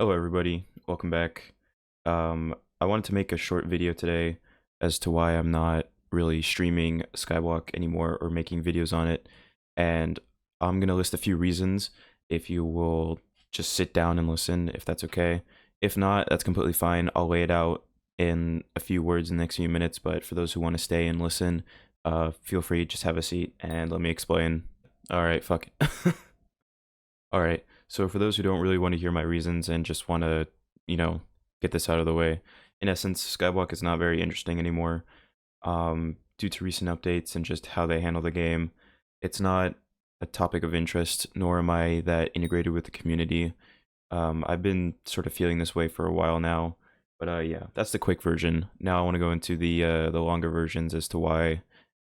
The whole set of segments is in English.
Hello everybody, welcome back. I wanted to make a short video today as to why I'm not really streaming Skyblock anymore or making videos on it, and I'm gonna list a few reasons if you will just sit down and listen, if that's okay. If not, that's completely fine. I'll lay it out in a few words in the next few minutes, but for those who want to stay and listen, feel free, just have a seat and let me explain. Alright, fuck it. Alright, so for those who don't really want to hear my reasons and just want to, get this out of the way, in essence, Skyblock is not very interesting anymore. Due to recent updates and just how they handle the game, it's not a topic of interest, nor am I that integrated with the community. I've been sort of feeling this way for a while now, but yeah, that's the quick version. Now I want to go into the longer versions as to why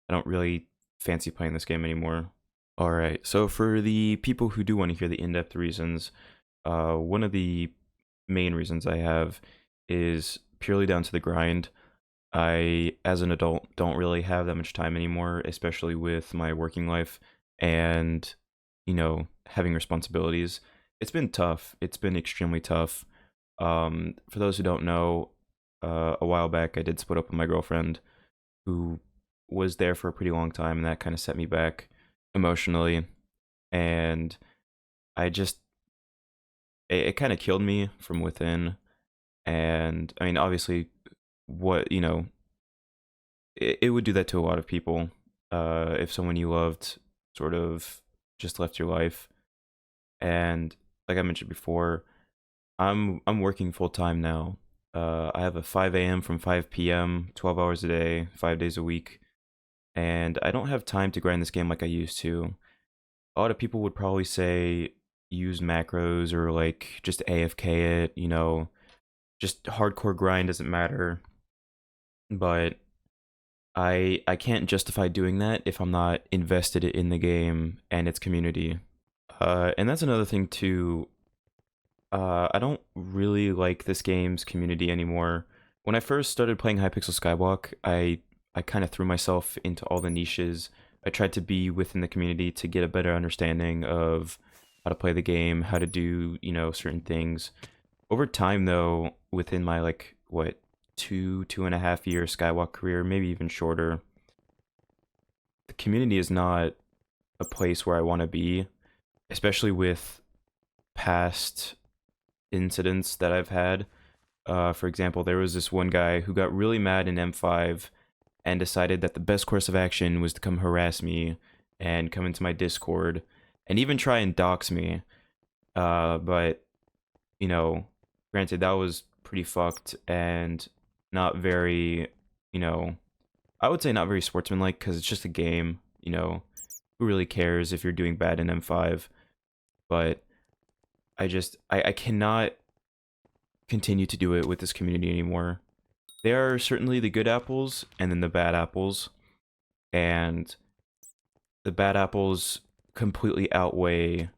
I don't really fancy playing this game anymore. All right, so for the people who do want to hear the in-depth reasons, one of the main reasons I have is purely down to the grind. I, as an adult, don't really have that much time anymore, especially with my working life and, having responsibilities. It's been tough. It's been extremely tough. For those who don't know, a while back I did split up with my girlfriend, who was there for a pretty long time, and that kind of set me back emotionally. And I just, it kind of killed me from within. And I mean, obviously, what, it would do that to a lot of people. If someone you loved sort of just left your life. And like I mentioned before, I'm working full time now. I have a 5 a.m. from 5 p.m., 12 hours a day, 5 days a week, and I don't have time to grind this game like I used to. A lot of people would probably say use macros or like just AFK it, just hardcore grind doesn't matter. But I can't justify doing that if I'm not invested in the game and its community. And that's another thing too. I don't really like this game's community anymore. When I first started playing Hypixel Skyblock, I kind of threw myself into all the niches. I tried to be within the community to get a better understanding of how to play the game, how to do, certain things. Over time, though, within my, like, what, 2.5 year Skywalk career, maybe even shorter, the community is not a place where I want to be, especially with past incidents that I've had. For example, there was this one guy who got really mad in M5 and decided that the best course of action was to come harass me and come into my Discord and even try and dox me. But, granted, that was pretty fucked and not very, I would say not very sportsmanlike because it's just a game, who really cares if you're doing bad in M5? But I cannot continue to do it with this community anymore. There are certainly the good apples and then the bad apples, and the bad apples completely outweigh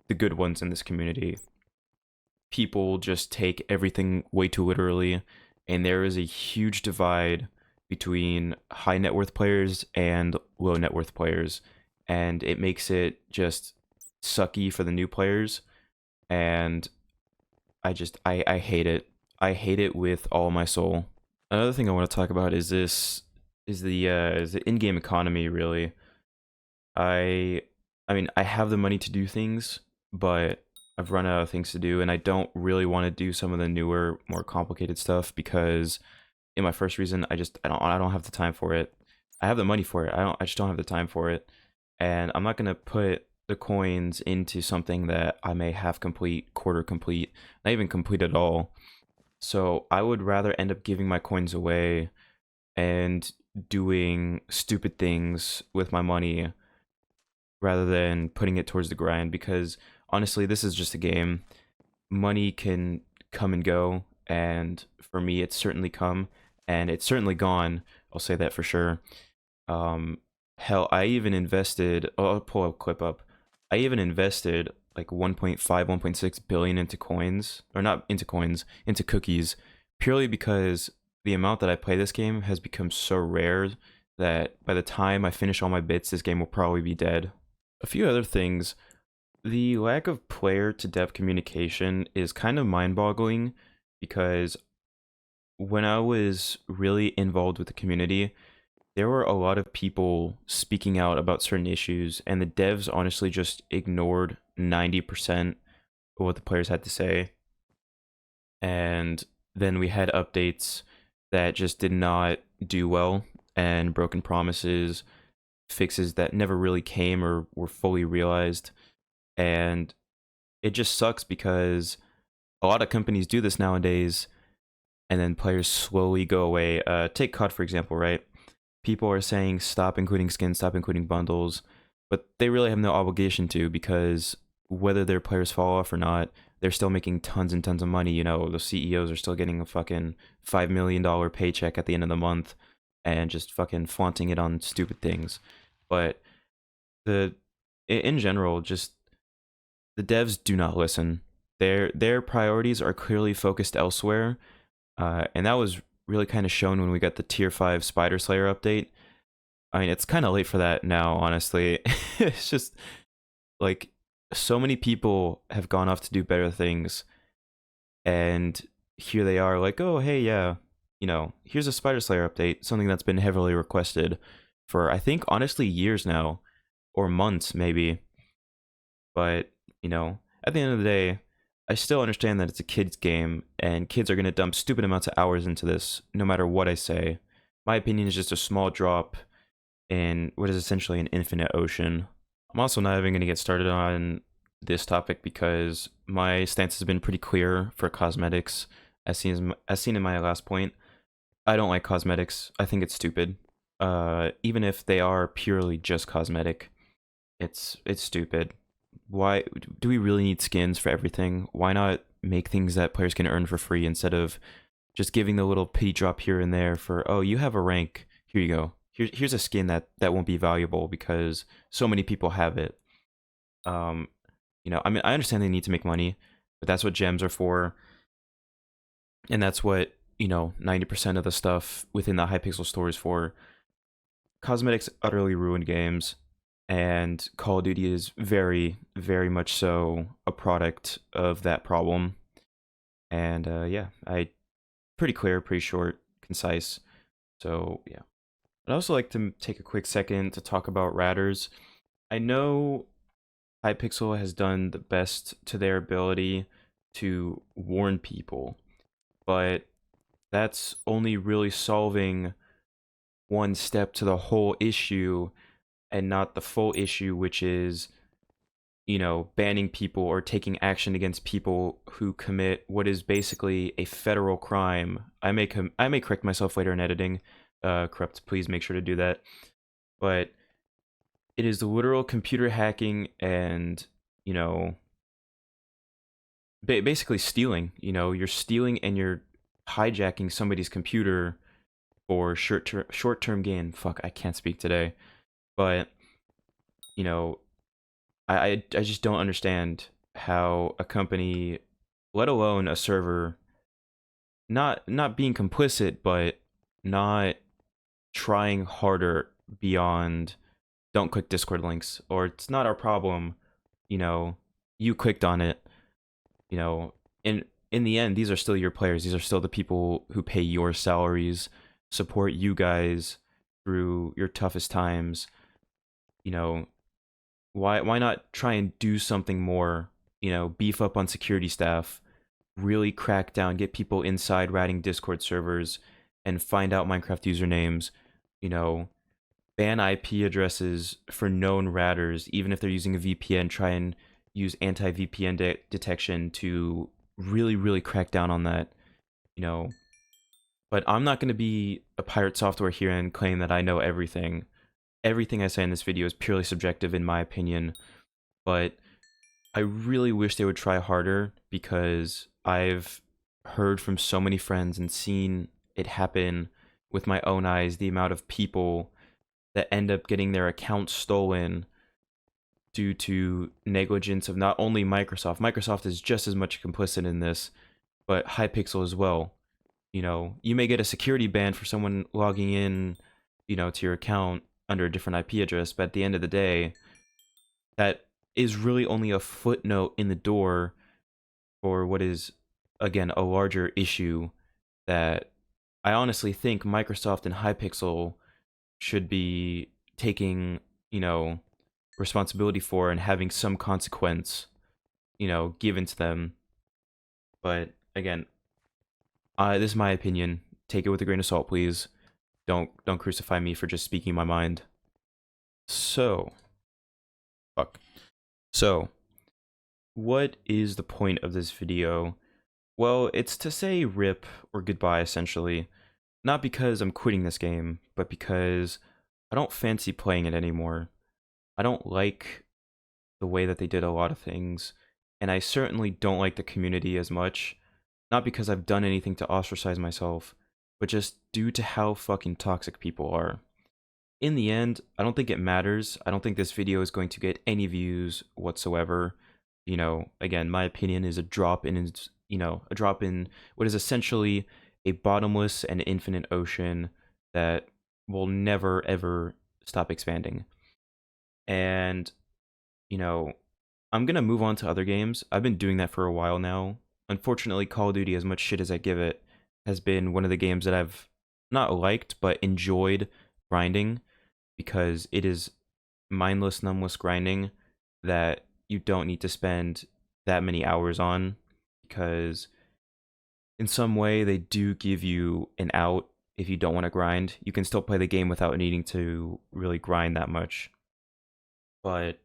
the good ones in this community. People just take everything way too literally, and there is a huge divide between high net worth players and low net worth players, and it makes it just sucky for the new players, and I hate it. I hate it with all my soul. Another thing I want to talk about is the in-game economy. Really, I I mean I have the money to do things, but I've run out of things to do, and I don't really want to do some of the newer, more complicated stuff because in my first reason, I don't have the time for it. I have the money for it. I just don't have the time for it, and I'm not gonna put the coins into something that I may half complete, quarter complete, not even complete at all. So I would rather end up giving my coins away and doing stupid things with my money rather than putting it towards the grind, because honestly, this is just a game. Money can come and go, and for me, it's certainly come and it's certainly gone. I'll say that for sure. Hell, I even invested. Oh, I'll pull a clip up. I even invested like 1.5, 1.6 billion into coins, or not into coins, into cookies, purely because the amount that I play this game has become so rare that by the time I finish all my bits, this game will probably be dead. A few other things The lack of player to dev communication is kind of mind-boggling because when I was really involved with the community, there were a lot of people speaking out about certain issues, and the devs honestly just ignored 90% of what the players had to say. And then we had updates that just did not do well, and broken promises, fixes that never really came or were fully realized. And it just sucks because a lot of companies do this nowadays, and then players slowly go away. Take COD for example, right? People are saying stop including skins, stop including bundles, but they really have no obligation to, because whether their players fall off or not, they're still making tons and tons of money. You know, the CEOs are still getting a fucking $5 million paycheck at the end of the month and just fucking flaunting it on stupid things. But the in general, just the devs do not listen. Their priorities are clearly focused elsewhere, and that was really kind of shown when we got the tier 5 Spider Slayer update. I mean, it's kind of late for that now, honestly. It's just like so many people have gone off to do better things, and here they are like, oh hey, yeah, you know, here's a Spider Slayer update, something that's been heavily requested for, I think, honestly, years now, or months maybe. But you know, at the end of the day, I still understand that it's a kid's game, and kids are going to dump stupid amounts of hours into this, no matter what I say. My opinion is just a small drop in what is essentially an infinite ocean. I'm also not even going to get started on this topic because my stance has been pretty clear for cosmetics, as seen in my last point. I don't like cosmetics. I think it's stupid. Even if they are purely just cosmetic, it's stupid. Why do we really need skins for everything? Why not make things that players can earn for free instead of just giving the little pity drop here and there for, oh, you have a rank, here you go. Here's a skin that won't be valuable because so many people have it. You know, I mean, I understand they need to make money, but that's what gems are for, and that's what, you know, 90% of the stuff within the Hypixel store is for. Cosmetics utterly ruined games, and Call of Duty is very, very much so a product of that problem. And yeah, pretty clear, pretty short, concise. So yeah. I'd also like to take a quick second to talk about radders. I know Hypixel has done the best to their ability to warn people, but that's only really solving one step to the whole issue and not the full issue, which is, you know, banning people or taking action against people who commit what is basically a federal crime. I may correct myself later in editing. Corrupt, please make sure to do that. But it is the literal computer hacking and, you know, basically stealing. You know, you're stealing and you're hijacking somebody's computer for short-term gain. Fuck, I can't speak today. But, you know, I just don't understand how a company, let alone a server, not being complicit, but not trying harder beyond don't click Discord links, or it's not our problem, you know, you clicked on it, you know, in the end, these are still your players, these are still the people who pay your salaries, support you guys through your toughest times. You know, why not try and do something more, you know, beef up on security staff, really crack down, get people inside ratting Discord servers, and find out Minecraft usernames, you know, ban IP addresses for known ratters, even if they're using a VPN, try and use anti-VPN detection to really, really crack down on that, you know. But I'm not going to be a pirate software here and claim that I know everything. Everything I say in this video is purely subjective in my opinion, but I really wish they would try harder, because I've heard from so many friends and seen it happen with my own eyes, the amount of people that end up getting their accounts stolen due to negligence of not only Microsoft. Microsoft is just as much complicit in this, but Hypixel as well. You know, you may get a security ban for someone logging in, you know, to your account under a different IP address, but at the end of the day, that is really only a footnote in the door for what is, again, a larger issue that I honestly think Microsoft and Hypixel should be taking, responsibility for and having some consequence, given to them. But again, this is my opinion. Take it with a grain of salt, please. Don't crucify me for just speaking my mind. So, fuck. So, what is the point of this video? Well, it's to say rip or goodbye, essentially. Not because I'm quitting this game, but because I don't fancy playing it anymore. I don't like the way that they did a lot of things, and I certainly don't like the community as much. Not because I've done anything to ostracize myself, but just due to how fucking toxic people are. In the end, I don't think it matters. I don't think this video is going to get any views whatsoever. Again, my opinion is a drop in, a drop in what is essentially a bottomless and infinite ocean that will never ever stop expanding. And, I'm gonna move on to other games. I've been doing that for a while now. Unfortunately, Call of Duty, as much shit as I give it, has been one of the games that I've not liked, but enjoyed grinding, because it is mindless, numbless grinding that you don't need to spend that many hours on, because in some way they do give you an out. If you don't want to grind, you can still play the game without needing to really grind that much. But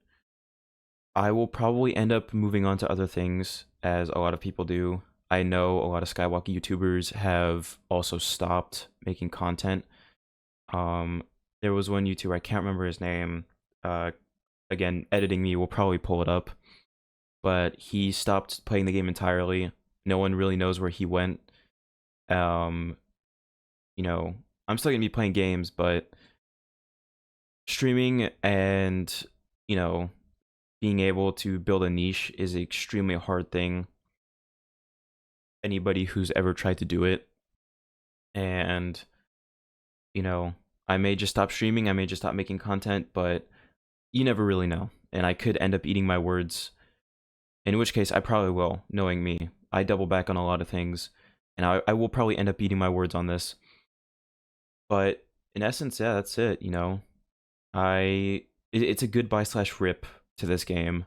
I will probably end up moving on to other things, as a lot of people do. I know a lot of Skywalk YouTubers have also stopped making content. There was one YouTuber, I can't remember his name. Again, editing me will probably pull it up. But he stopped playing the game entirely. No one really knows where he went. I'm still gonna be playing games, but streaming and, being able to build a niche is an extremely hard thing. Anybody who's ever tried to do it. And, I may just stop streaming, I may just stop making content, but you never really know. And I could end up eating my words, in which case I probably will, knowing me. I double back on a lot of things, and I will probably end up eating my words on this. But in essence, yeah, that's it, it's a goodbye/rip to this game.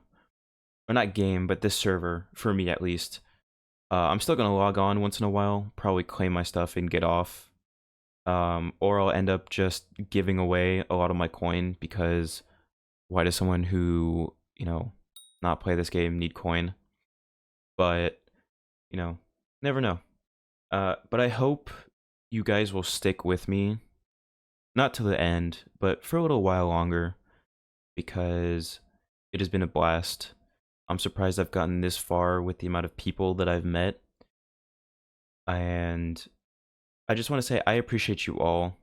Or not game, but this server, for me at least. I'm still gonna log on once in a while, probably claim my stuff and get off. Or I'll end up just giving away a lot of my coin, because why does someone who, not play this game need coin? But, never know. But I hope you guys will stick with me, not to the end, but for a little while longer, because it has been a blast. I'm surprised I've gotten this far with the amount of people that I've met. And I just want to say I appreciate you all.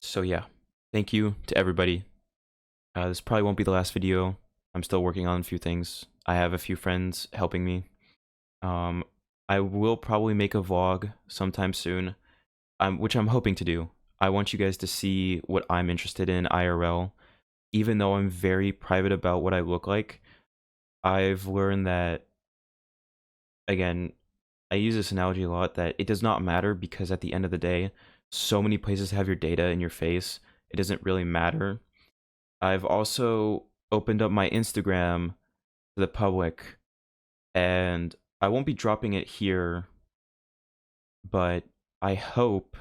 So yeah, thank you to everybody. This probably won't be the last video. I'm still working on a few things. I have a few friends helping me. I will probably make a vlog sometime soon, which I'm hoping to do. I want you guys to see what I'm interested in IRL. Even though I'm very private about what I look like, I've learned that, again, I use this analogy a lot, that it does not matter, because at the end of the day, so many places have your data in your face, it doesn't really matter. I've also opened up my Instagram to the public, and I won't be dropping it here, but I hope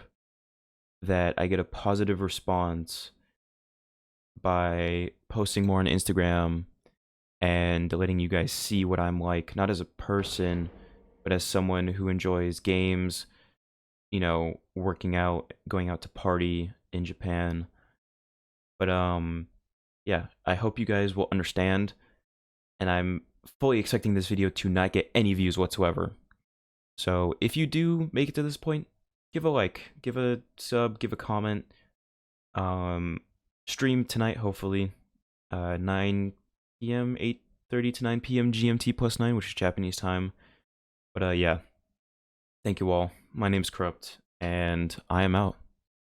that I get a positive response by posting more on Instagram and letting you guys see what I'm like, not as a person, but as someone who enjoys games, working out, going out to party in Japan. But yeah, I hope you guys will understand, and I'm fully expecting this video to not get any views whatsoever. So if you do make it to this point, give a like, give a sub, give a comment. Stream tonight, hopefully, 9 p.m., 8:30 to 9 p.m. GMT +9, which is Japanese time. But yeah, thank you all. My name's Corrupt, and I am out.